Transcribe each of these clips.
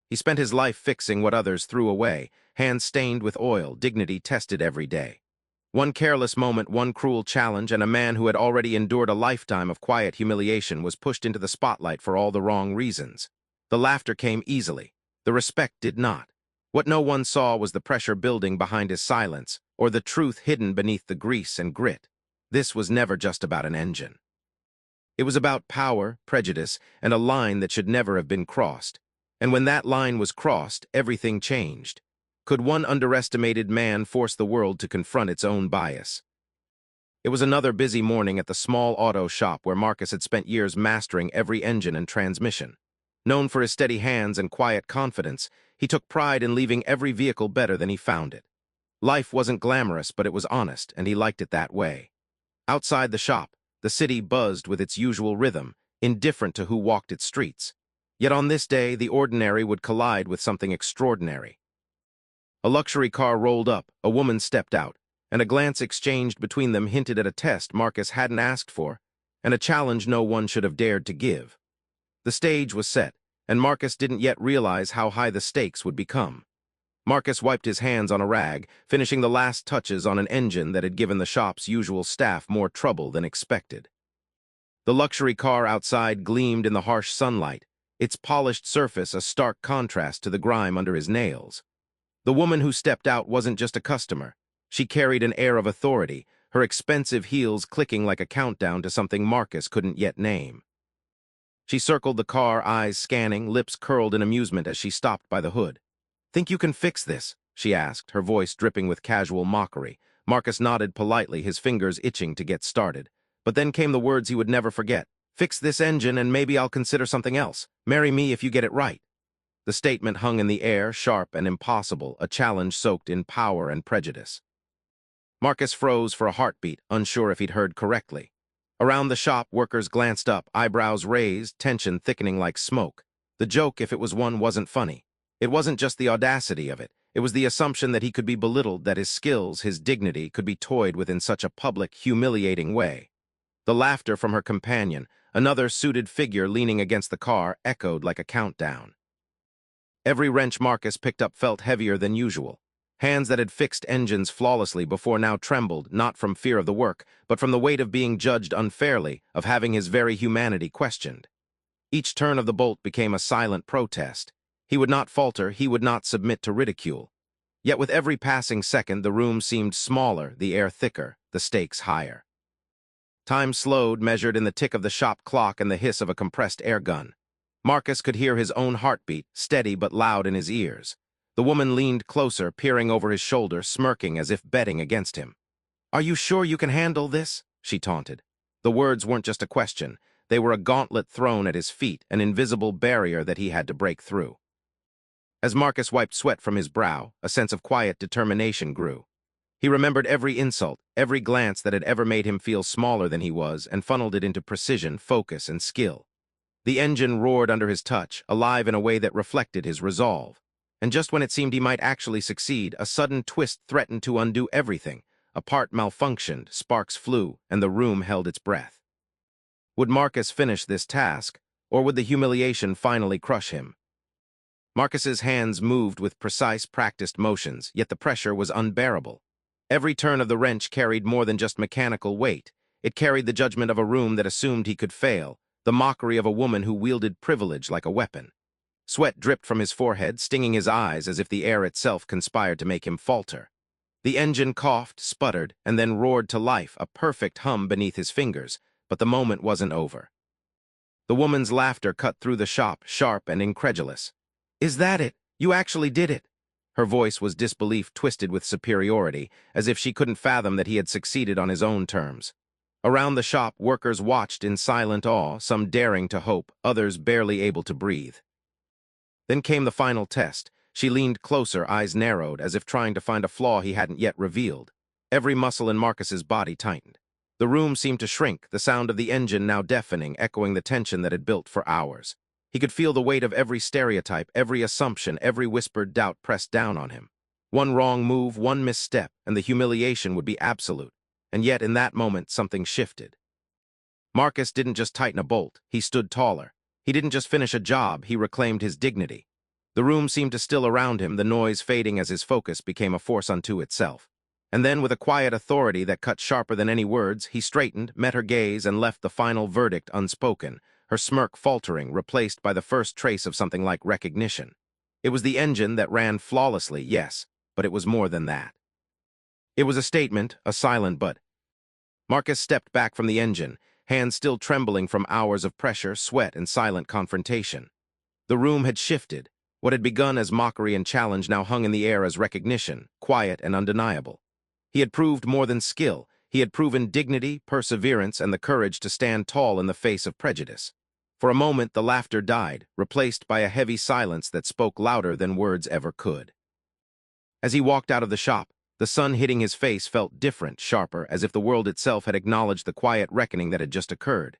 He spent his life fixing what others threw away, hands stained with oil, dignity tested every day. One careless moment, one cruel challenge, and a man who had already endured a lifetime of quiet humiliation was pushed into the spotlight for all the wrong reasons. The laughter came easily. The respect did not. What no one saw was the pressure building behind his silence, or the truth hidden beneath the grease and grit. This was never just about an engine. It was about power, prejudice, and a line that should never have been crossed. And when that line was crossed, everything changed. Could one underestimated man force the world to confront its own bias? It was another busy morning at the small auto shop where Marcus had spent years mastering every engine and transmission. Known for his steady hands and quiet confidence, he took pride in leaving every vehicle better than he found it. Life wasn't glamorous, but it was honest, and he liked it that way. Outside the shop, the city buzzed with its usual rhythm, indifferent to who walked its streets. Yet on this day, the ordinary would collide with something extraordinary. A luxury car rolled up, a woman stepped out, and a glance exchanged between them hinted at a test Marcus hadn't asked for, and a challenge no one should have dared to give. The stage was set, and Marcus didn't yet realize how high the stakes would become. Marcus wiped his hands on a rag, finishing the last touches on an engine that had given the shop's usual staff more trouble than expected. The luxury car outside gleamed in the harsh sunlight, its polished surface a stark contrast to the grime under his nails. The woman who stepped out wasn't just a customer. She carried an air of authority, her expensive heels clicking like a countdown to something Marcus couldn't yet name. She circled the car, eyes scanning, lips curled in amusement as she stopped by the hood. "Think you can fix this?" she asked, her voice dripping with casual mockery. Marcus nodded politely, his fingers itching to get started. But then came the words he would never forget. "Fix this engine and maybe I'll consider something else. Marry me if you get it right." The statement hung in the air, sharp and impossible, a challenge soaked in power and prejudice. Marcus froze for a heartbeat, unsure if he'd heard correctly. Around the shop, workers glanced up, eyebrows raised, tension thickening like smoke. The joke, if it was one, wasn't funny. It wasn't just the audacity of it. It was the assumption that he could be belittled, that his skills, his dignity, could be toyed with in such a public, humiliating way. The laughter from her companion, another suited figure leaning against the car, echoed like a countdown. Every wrench Marcus picked up felt heavier than usual. Hands that had fixed engines flawlessly before now trembled, not from fear of the work, but from the weight of being judged unfairly, of having his very humanity questioned. Each turn of the bolt became a silent protest. He would not falter, he would not submit to ridicule. Yet with every passing second, the room seemed smaller, the air thicker, the stakes higher. Time slowed, measured in the tick of the shop clock and the hiss of a compressed air gun. Marcus could hear his own heartbeat, steady but loud in his ears. The woman leaned closer, peering over his shoulder, smirking as if betting against him. "Are you sure you can handle this?" she taunted. The words weren't just a question. They were a gauntlet thrown at his feet, an invisible barrier that he had to break through. As Marcus wiped sweat from his brow, a sense of quiet determination grew. He remembered every insult, every glance that had ever made him feel smaller than he was, and funneled it into precision, focus, and skill. The engine roared under his touch, alive in a way that reflected his resolve. And just when it seemed he might actually succeed, a sudden twist threatened to undo everything. A part malfunctioned, sparks flew, and the room held its breath. Would Marcus finish this task, or would the humiliation finally crush him? Marcus's hands moved with precise, practiced motions, yet the pressure was unbearable. Every turn of the wrench carried more than just mechanical weight. It carried the judgment of a room that assumed he could fail, the mockery of a woman who wielded privilege like a weapon. Sweat dripped from his forehead, stinging his eyes as if the air itself conspired to make him falter. The engine coughed, sputtered, and then roared to life, a perfect hum beneath his fingers, but the moment wasn't over. The woman's laughter cut through the shop, sharp and incredulous. "Is that it? You actually did it?" Her voice was disbelief twisted with superiority, as if she couldn't fathom that he had succeeded on his own terms. Around the shop, workers watched in silent awe, some daring to hope, others barely able to breathe. Then came the final test. She leaned closer, eyes narrowed, as if trying to find a flaw he hadn't yet revealed. Every muscle in Marcus's body tightened. The room seemed to shrink, the sound of the engine now deafening, echoing the tension that had built for hours. He could feel the weight of every stereotype, every assumption, every whispered doubt pressed down on him. One wrong move, one misstep, and the humiliation would be absolute. And yet, in that moment, something shifted. Marcus didn't just tighten a bolt, he stood taller. He didn't just finish a job, he reclaimed his dignity. The room seemed to still around him, the noise fading as his focus became a force unto itself. And then, with a quiet authority that cut sharper than any words, he straightened, met her gaze, and left the final verdict unspoken, her smirk faltering, replaced by the first trace of something like recognition. It was the engine that ran flawlessly, yes, but it was more than that. It was a statement, a silent but. Marcus stepped back from the engine, hands still trembling from hours of pressure, sweat, and silent confrontation. The room had shifted. What had begun as mockery and challenge now hung in the air as recognition, quiet and undeniable. He had proved more than skill. He had proven dignity, perseverance, and the courage to stand tall in the face of prejudice. For a moment, the laughter died, replaced by a heavy silence that spoke louder than words ever could. As he walked out of the shop, the sun hitting his face felt different, sharper, as if the world itself had acknowledged the quiet reckoning that had just occurred.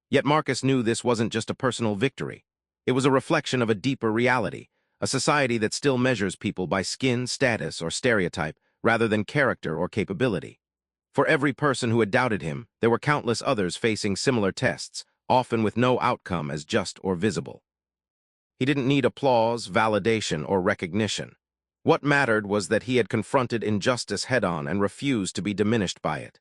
Yet Marcus knew this wasn't just a personal victory. It was a reflection of a deeper reality, a society that still measures people by skin, status, or stereotype, rather than character or capability. For every person who had doubted him, there were countless others facing similar tests, often with no outcome as just or visible. He didn't need applause, validation, or recognition. What mattered was that he had confronted injustice head-on and refused to be diminished by it.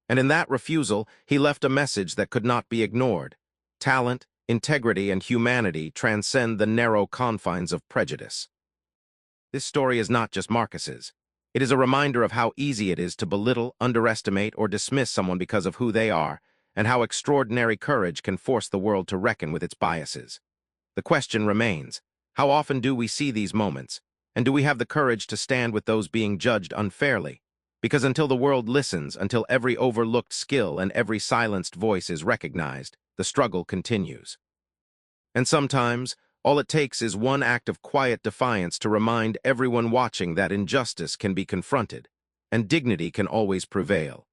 And in that refusal, he left a message that could not be ignored. Talent, integrity, and humanity transcend the narrow confines of prejudice. This story is not just Marcus's. It is a reminder of how easy it is to belittle, underestimate, or dismiss someone because of who they are, and how extraordinary courage can force the world to reckon with its biases. The question remains, how often do we see these moments? And do we have the courage to stand with those being judged unfairly? Because until the world listens, until every overlooked skill and every silenced voice is recognized, the struggle continues. And sometimes, all it takes is one act of quiet defiance to remind everyone watching that injustice can be confronted, and dignity can always prevail.